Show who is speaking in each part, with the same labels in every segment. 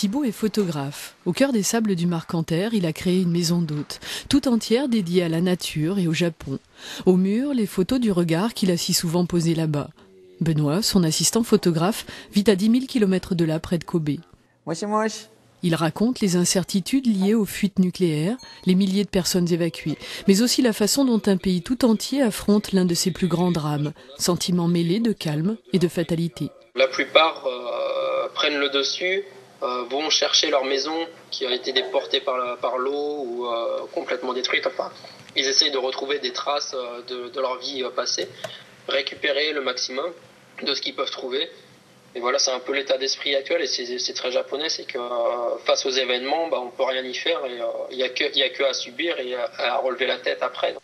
Speaker 1: Thibaut est photographe. Au cœur des sables du Marcanterre, il a créé une maison d'hôte, tout entière dédiée à la nature et au Japon. Au mur, les photos du regard qu'il a si souvent posé là-bas. Benoît, son assistant photographe, vit à 10 000 km de là, près de Kobe. Il raconte les incertitudes liées aux fuites nucléaires, les milliers de personnes évacuées, mais aussi la façon dont un pays tout entier affronte l'un de ses plus grands drames, sentiments mêlés de calme et de fatalité.
Speaker 2: La plupart prennent le dessus, vont chercher leur maison qui a été déportée par l'eau ou complètement détruite. Enfin, ils essayent de retrouver des traces de leur vie passée, récupérer le maximum de ce qu'ils peuvent trouver. Et voilà, c'est un peu l'état d'esprit actuel et c'est très japonais, c'est que face aux événements, on peut rien y faire et il y a que à subir et à relever la tête après.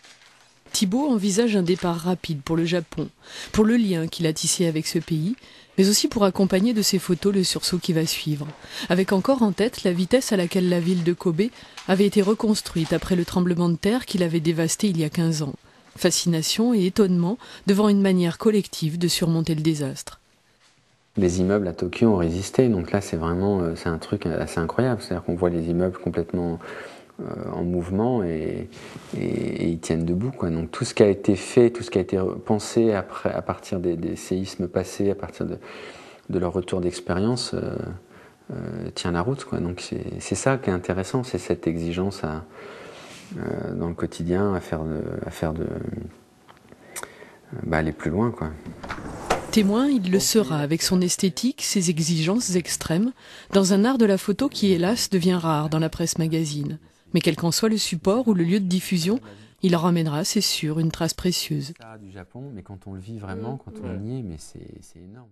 Speaker 1: Thibaut envisage un départ rapide pour le Japon, pour le lien qu'il a tissé avec ce pays, mais aussi pour accompagner de ses photos le sursaut qui va suivre, avec encore en tête la vitesse à laquelle la ville de Kobe avait été reconstruite après le tremblement de terre qui l'avait dévastée il y a 15 ans. Fascination et étonnement devant une manière collective de surmonter le désastre.
Speaker 3: Les immeubles à Tokyo ont résisté, donc là c'est un truc assez incroyable, c'est-à-dire qu'on voit les immeubles complètement en mouvement et ils tiennent debout, quoi. Donc tout ce qui a été fait, tout ce qui a été pensé après, à partir des séismes passés, à partir de leur retour d'expérience, tient la route, quoi. Donc c'est ça qui est intéressant, c'est cette exigence dans le quotidien aller plus loin, quoi.
Speaker 1: Témoin, il le sera avec son esthétique, ses exigences extrêmes, dans un art de la photo qui, hélas, devient rare dans la presse magazine. Mais quel qu'en soit le support ou le lieu de diffusion, il en ramènera, c'est sûr, une trace précieuse.
Speaker 3: Du Japon, mais quand on le vit vraiment, quand on y est, mais c'est énorme.